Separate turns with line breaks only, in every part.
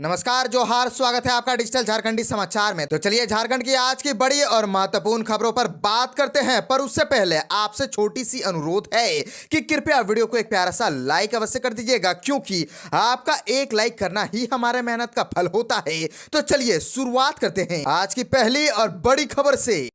नमस्कार, जोहार, स्वागत है आपका डिजिटल झारखंडी समाचार में। तो चलिए झारखंड की आज की बड़ी और महत्वपूर्ण खबरों पर बात करते हैं, पर उससे पहले आपसे छोटी सी अनुरोध है कि कृपया वीडियो को एक प्यारा सा लाइक अवश्य कर दीजिएगा, क्योंकि आपका एक लाइक करना ही हमारे मेहनत का फल होता है। तो चलिए शुरुआत करते हैं आज की पहली और बड़ी खबर से।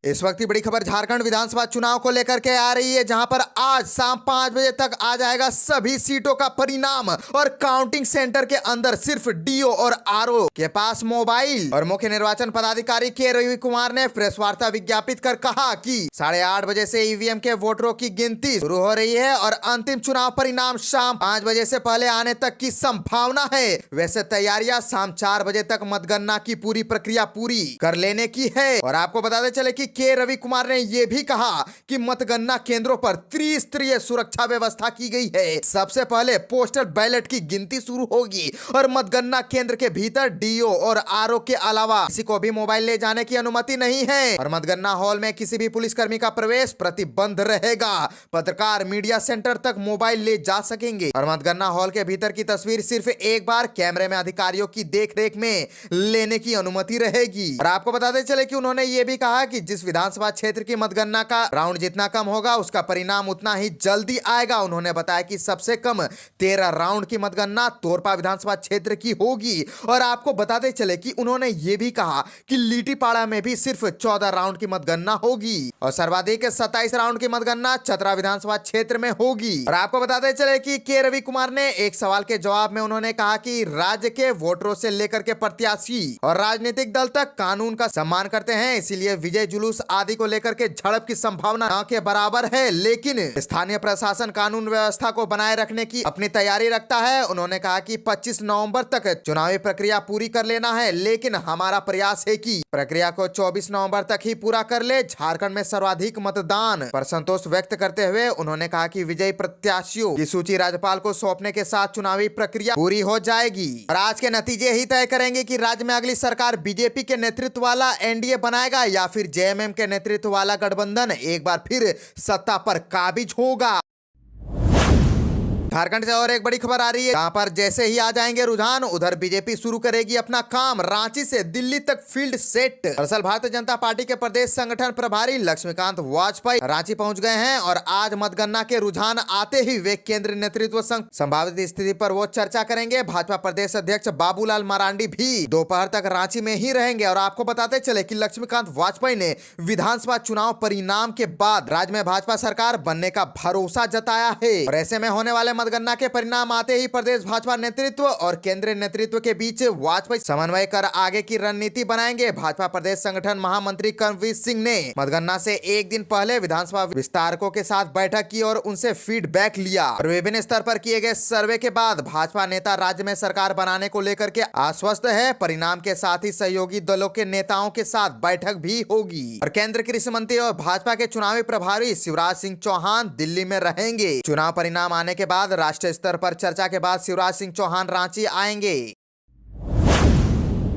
इस वक्त की बड़ी खबर झारखंड विधानसभा चुनाव को लेकर के आ रही है, जहां पर आज शाम 5 बजे तक आ जाएगा सभी सीटों का परिणाम और काउंटिंग सेंटर के अंदर सिर्फ डीओ और आरओ के पास मोबाइल। और मुख्य निर्वाचन पदाधिकारी के रवि कुमार ने प्रेस वार्ता विज्ञापित कर कहा कि 8:30 बजे से ईवीएम के वोटरों की गिनती शुरू हो रही है और अंतिम चुनाव परिणाम शाम 5 बजे से पहले आने तक की संभावना है। वैसे तैयारियां शाम 4 बजे तक मतगणना की पूरी प्रक्रिया पूरी कर लेने की है। और आपको बताते चले कि के रवि कुमार ने यह भी कहा कि मतगणना केंद्रों पर त्रिस्तरीय सुरक्षा व्यवस्था की गई है। सबसे पहले पोस्टल बैलेट की गिनती शुरू होगी और मतगणना केंद्र के भीतर डीओ और आरओ के अलावा किसी को भी मोबाइल ले जाने की अनुमति नहीं है। और मतगणना हॉल में किसी भी पुलिसकर्मी का प्रवेश प्रतिबंध रहेगा। पत्रकार मीडिया सेंटर तक मोबाइल ले जा सकेंगे। और मतगणना हॉल के भीतर की तस्वीर सिर्फ एक बार कैमरे में अधिकारियों की देखरेख में लेने की अनुमति रहेगी। और आपको बताते चले कि उन्होंने ये भी कहा कि जिस विधानसभा क्षेत्र की मतगणना का राउंड जितना कम होगा उसका परिणाम उतना ही जल्दी आएगा। उन्होंने बताया कि सबसे कम 13 राउंड की मतगणना तोरपा विधानसभा क्षेत्र की होगी। और आपको बताते चले कि उन्होंने ये भी कहा कि लीटीपाड़ा में भी सिर्फ 14 राउंड की मतगणना होगी और सर्वाधिक 27 राउंड की मतगणना चतरा विधानसभा क्षेत्र में होगी। और आपको बताते चले कि के रवि कुमार ने एक सवाल के जवाब में उन्होंने कहा कि राज्य के वोटरों से लेकर के प्रत्याशी और राजनीतिक दल तक कानून का सम्मान करते हैं, इसीलिए विजय जुलूस आदि को लेकर के झड़प की संभावना न के बराबर है। लेकिन स्थानीय प्रशासन कानून व्यवस्था को बनाए रखने की अपनी तैयारी रखता है। उन्होंने कहा कि 25 नवंबर तक चुनावी प्रक्रिया पूरी कर लेना है, लेकिन हमारा प्रयास है कि प्रक्रिया को 24 नवंबर तक ही पूरा कर ले। झारखंड में सर्वाधिक मतदान पर संतोष व्यक्त करते हुए उन्होंने कहा कि विजयी प्रत्याशियों की सूची राज्यपाल को सौंपने के साथ चुनावी प्रक्रिया पूरी हो जाएगी और आज के नतीजे ही तय करेंगे कि राज्य में अगली सरकार बीजेपी के नेतृत्व वाला एनडीए बनाएगा या फिर जेएमएम के नेतृत्व वाला गठबंधन एक बार फिर सत्ता पर काबिज होगा। झारखंड से और एक बड़ी खबर आ रही है, जहां पर जैसे ही आ जाएंगे रुझान उधर बीजेपी शुरू करेगी अपना काम। रांची से दिल्ली तक फील्ड सेट। दरअसल भारतीय जनता पार्टी के प्रदेश संगठन प्रभारी लक्ष्मीकांत वाजपेयी रांची पहुंच गए हैं और आज मतगणना के रुझान आते ही वे केंद्रीय नेतृत्व संग संभावित स्थिति पर वो चर्चा करेंगे। भाजपा प्रदेश अध्यक्ष बाबूलाल मरांडी भी दोपहर तक रांची में ही रहेंगे। और आपको बताते चले कि लक्ष्मीकांत वाजपेयी ने विधानसभा चुनाव परिणाम के बाद राज्य में भाजपा सरकार बनने का भरोसा जताया है। और ऐसे में होने वाले मतगणना के परिणाम आते ही प्रदेश भाजपा नेतृत्व और केंद्रीय नेतृत्व के बीच वाजपेयी समन्वय कर आगे की रणनीति बनाएंगे। भाजपा प्रदेश संगठन महामंत्री कर्मवीर सिंह ने मतगणना से एक दिन पहले विधानसभा विस्तारकों के साथ बैठक की और उनसे फीडबैक लिया। और विभिन्न स्तर पर किए गए सर्वे के बाद भाजपा नेता राज्य में सरकार बनाने को लेकर के आश्वस्त है। परिणाम के साथ ही सहयोगी दलों के नेताओं के साथ बैठक भी होगी। और केंद्रीय कृषि मंत्री और भाजपा के चुनावी प्रभारी शिवराज सिंह चौहान दिल्ली में रहेंगे। चुनाव परिणाम आने के बाद राष्ट्रीय स्तर पर चर्चा के बाद शिवराज सिंह चौहान रांची आएंगे।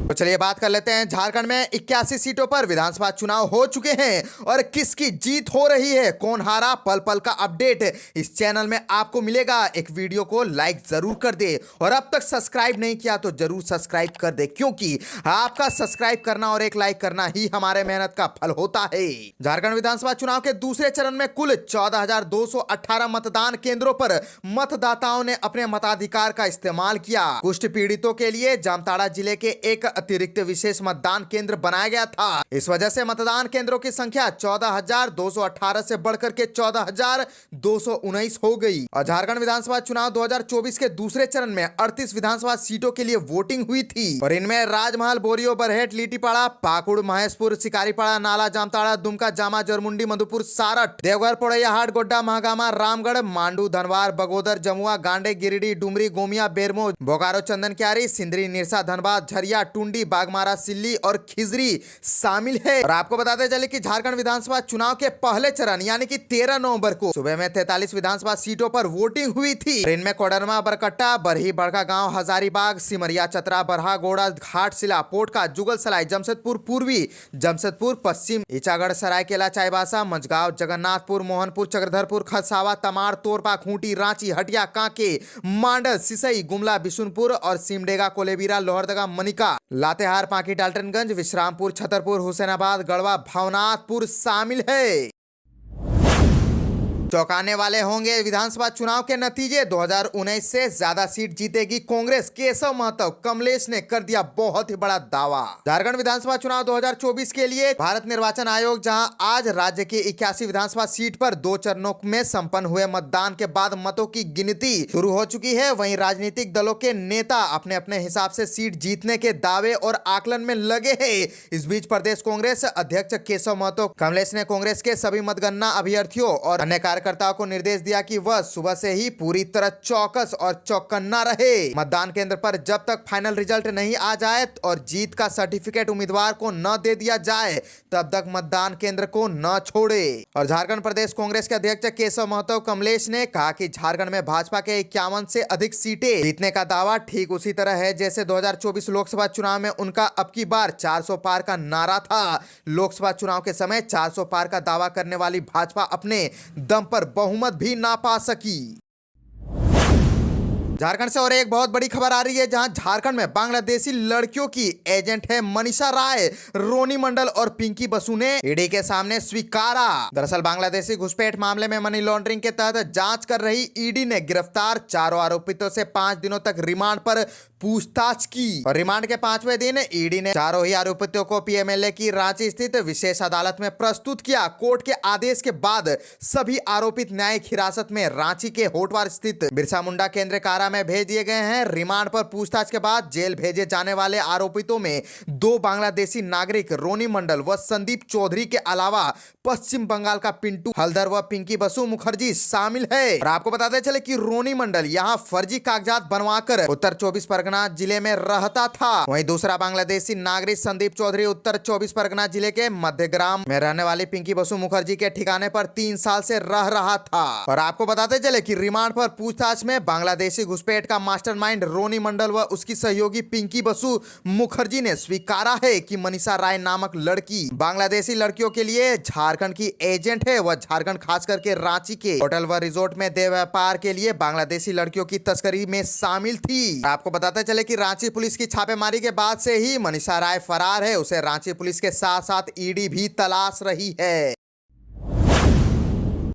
तो चलिए बात कर लेते हैं, झारखंड में 81 सीटों पर विधानसभा चुनाव हो चुके हैं और किसकी जीत हो रही है, कौन हारा, पल पल का अपडेट इस चैनल में आपको मिलेगा। एक वीडियो को लाइक जरूर कर दे और अब तक सब्सक्राइब नहीं किया तो जरूर सब्सक्राइब कर दे, क्योंकि आपका सब्सक्राइब करना और एक लाइक करना ही हमारे मेहनत का फल होता है। झारखंड विधानसभा चुनाव के दूसरे चरण में कुल 14,218 मतदान केंद्रों पर मतदाताओं ने अपने मताधिकार का इस्तेमाल किया। कुष्ठ पीड़ितों के लिए जामताड़ा जिले के एक अतिरिक्त विशेष मतदान केंद्र बनाया गया था। इस वजह से मतदान केंद्रों की संख्या 14,218 से बढ़कर के 14,219 हो गई। और झारखंड विधानसभा चुनाव 2024 के दूसरे चरण में 38 विधानसभा सीटों के लिए वोटिंग हुई थी और इनमें राजमहल, बोरियो, बरहेट, लीटीपाड़ा, पाकुड़, महेशपुर, शिकारीपाड़ा, नाला, जामताड़ा, दुमका, जामा, जरमुंडी, मधुपुर, सारठ, देवघर, पोड़ैयाहाट, गोड्डा, महागामा, रामगढ़, मांडू, धनवार, बगोदर, जमुआ, गांडे, गिरिडीह, डुमरी, गोमिया, बेरमो, बोकारो, चंदन क्यारी, सिंदरी, निरसा, धनबाद, झरिया, टूंडी, कुंडी, बागमारा, सिल्ली और खिजरी शामिल है। और आपको बताते चले कि झारखंड विधानसभा चुनाव के पहले चरण यानी कि 13 नवंबर को सुबह में 43 विधानसभा सीटों पर वोटिंग हुई थी। इनमें कोडरमा, बरकट्टा, बरही, बड़का गांव, हजारीबाग, सिमरिया, चतरा, बरहा, गोड़ा, घाटशिला, पोटका, जुगलसराय, जमशेदपुर पूर्वी, जमशेदपुर पश्चिम, ईचागढ़, सरायकेला, चाईबासा, मंझगांव, जगन्नाथपुर, मोहनपुर, चक्रधरपुर, खरसावा, तमाड़, तोरपा, खूंटी, रांची, हटिया, कांके, मांडल, सिसई, गुमला, बिशुनपुर और सिमडेगा, कोलेबिरा, लोहरदगा, मनिका, लातेहार, पांकी, डाल्टनगंज, विश्रामपुर, छतरपुर, हुसैनाबाद, गढ़वा, भवनाथपुर शामिल है। चौंकाने वाले होंगे विधानसभा चुनाव के नतीजे। 2019 से ज्यादा सीट जीतेगी कांग्रेस। केशव महतो, कमलेश ने कर दिया बहुत ही बड़ा दावा। झारखंड विधानसभा चुनाव 2024 के लिए भारत निर्वाचन आयोग जहां आज राज्य की 81 विधानसभा सीट पर 2 चरणों में संपन्न हुए मतदान के बाद मतों की गिनती शुरू हो चुकी है, वहीं राजनीतिक दलों के नेता अपने अपने हिसाब से सीट जीतने के दावे और आकलन में लगे हैं। इस बीच प्रदेश कांग्रेस अध्यक्ष केशव महतो कमलेश ने कांग्रेस के सभी मतगणना अभ्यर्थियों और अन्य कार्यकर्ताओं को निर्देश दिया कि वह सुबह से ही पूरी तरह चौकस और चौकन्ना रहे। मतदान केंद्र पर जब तक फाइनल रिजल्ट नहीं आ जाए और जीत का सर्टिफिकेट उम्मीदवार को न दे दिया जाए तब तक मतदान केंद्र को न छोड़े। और झारखंड प्रदेश कांग्रेस के अध्यक्ष केशव महतो कमलेश ने कहा कि झारखंड में भाजपा के 51 से अधिक सीटें जीतने का दावा ठीक उसी तरह है जैसे 2024 लोकसभा चुनाव में उनका अब की बार 400 पार का नारा था। लोकसभा चुनाव के समय 400 पार का दावा करने वाली भाजपा अपने दम पर बहुमत भी ना पा सकी। झारखंड से और एक बहुत बड़ी खबर आ रही है जहां झारखंड में बांग्लादेशी लड़कियों की एजेंट है मनीषा राय, रोनी मंडल और पिंकी बसु ने ईडी के सामने स्वीकारा। दरअसल बांग्लादेशी घुसपैठ मामले में मनी लॉन्ड्रिंग के तहत जांच कर रही ईडी ने गिरफ्तार चारों आरोपितों से 5 दिनों तक रिमांड पर पूछताछ की। और रिमांड के 5वें दिन ईडी ने चारों ही आरोपितों को पीएमएलए की रांची स्थित विशेष अदालत में प्रस्तुत किया। कोर्ट के आदेश के बाद सभी आरोपित न्यायिक हिरासत में रांची के होटवार स्थित बिरसा मुंडा केंद्रीय कारा में भेज दिए गए हैं। रिमांड पर पूछताछ के बाद जेल भेजे जाने वाले आरोपितों में 2 बांग्लादेशी नागरिक रोनी मंडल व संदीप चौधरी के अलावा पश्चिम बंगाल का पिंटू हल्दर व पिंकी बसु मुखर्जी शामिल है। और आपको बताते चले कि रोनी मंडल यहां फर्जी कागजात बनवाकर उत्तर 24 परगना जिले में रहता था। वहीं दूसरा बांग्लादेशी नागरिक संदीप चौधरी उत्तर 24 परगना जिले के मध्यग्राम में रहने वाली पिंकी बसु मुखर्जी के ठिकाने पर 3 साल से रह रहा था। और आपको बताते चले कि रिमांड पर पूछताछ में बांग्लादेशी घुसपैठ का मास्टरमाइंड रोनी मंडल व उसकी सहयोगी पिंकी बसु मुखर्जी ने स्वीकारा है कि मनीषा राय नामक लड़की बांग्लादेशी लड़कियों के लिए झारखंड की एजेंट है। वह झारखंड खास करके रांची के होटल व रिजोर्ट में देह व्यापार के लिए बांग्लादेशी लड़कियों की तस्करी में शामिल थी। आपको बताते चले कि रांची पुलिस की छापेमारी के बाद से ही मनीषा राय फरार है। उसे रांची पुलिस के साथ साथ ईडी भी तलाश रही है।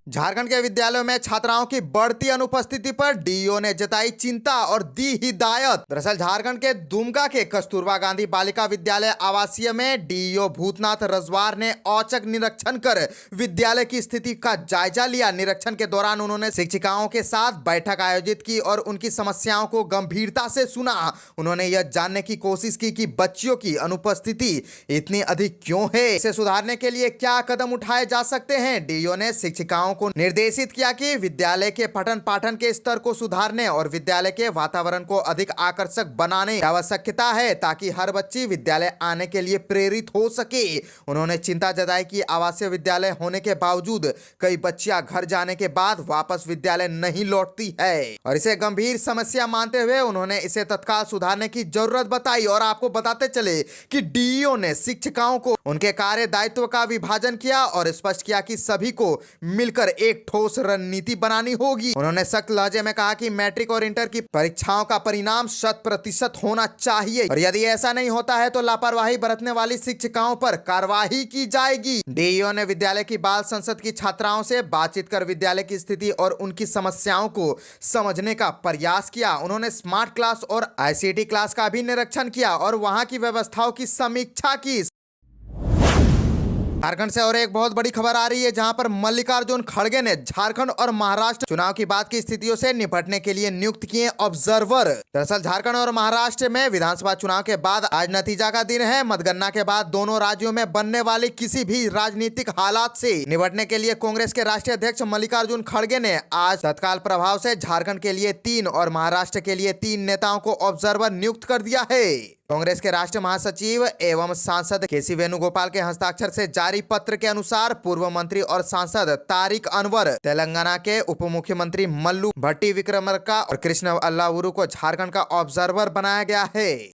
झारखंड के विद्यालयों में छात्राओं की बढ़ती अनुपस्थिति पर डीईओ ने जताई चिंता और दी हिदायत। दरअसल झारखंड के दुमका के कस्तूरबा गांधी बालिका विद्यालय आवासीय में डीईओ भूतनाथ रजवार ने औचक निरीक्षण कर विद्यालय की स्थिति का जायजा लिया। निरीक्षण के दौरान उन्होंने शिक्षिकाओं के साथ बैठक आयोजित की और उनकी समस्याओं को गंभीरता से सुना। उन्होंने यह जानने की कोशिश की कि बच्चियों की अनुपस्थिति इतनी अधिक क्यों है, इसे सुधारने के लिए क्या कदम उठाए जा सकते हैं। डीईओ ने शिक्षिकाओं को निर्देशित किया कि विद्यालय के पठन पाठन के स्तर को सुधारने और विद्यालय के वातावरण को अधिक आकर्षक बनाने की आवश्यकता है ताकि हर बच्ची विद्यालय आने के लिए प्रेरित हो सके। उन्होंने चिंता जताई कि आवासीय विद्यालय होने के बावजूद कई बच्चियां घर जाने के बाद वापस विद्यालय नहीं लौटती है और इसे गंभीर समस्या मानते हुए उन्होंने इसे तत्काल सुधारने की जरूरत बताई। और आपको बताते चले कि डीईओ ने शिक्षिकाओं को उनके कार्य दायित्व का विभाजन किया और स्पष्ट किया कि सभी को मिलकर एक ठोस रणनीति बनानी होगी। उन्होंने सख्त लहजे में कहा कि मैट्रिक और इंटर की परीक्षाओं का परिणाम 100% होना चाहिए और यदि ऐसा नहीं होता है तो लापरवाही बरतने वाली शिक्षिकाओं पर कार्रवाई की जाएगी। डीईओ ने विद्यालय की बाल संसद की छात्राओं से बातचीत कर विद्यालय की स्थिति और उनकी समस्याओं को समझने का प्रयास किया। उन्होंने स्मार्ट क्लास और आईसीटी क्लास का भी निरीक्षण किया और वहां की व्यवस्थाओं की समीक्षा की। झारखंड से और एक बहुत बड़ी खबर आ रही है जहां पर मल्लिकार्जुन खड़गे ने झारखंड और महाराष्ट्र चुनाव की बाद की स्थितियों से निपटने के लिए नियुक्त किए ऑब्जर्वर। दरअसल झारखंड और महाराष्ट्र में विधानसभा चुनाव के बाद आज नतीजा का दिन है। मतगणना के बाद दोनों राज्यों में बनने वाली किसी भी राजनीतिक हालात से निपटने के लिए कांग्रेस के राष्ट्रीय अध्यक्ष मल्लिकार्जुन खड़गे ने आज तत्काल प्रभाव से झारखंड के लिए 3 और महाराष्ट्र के लिए 3 नेताओं को ऑब्जर्वर नियुक्त कर दिया है। कांग्रेस के राष्ट्रीय महासचिव एवं सांसद केसी वेणुगोपाल के हस्ताक्षर से जारी पत्र के अनुसार पूर्व मंत्री और सांसद तारिक अनवर, तेलंगाना के उप मुख्यमंत्री मल्लू भट्टी विक्रमार्का और कृष्ण अल्लावुरु को झारखंड का ऑब्जर्वर बनाया गया है।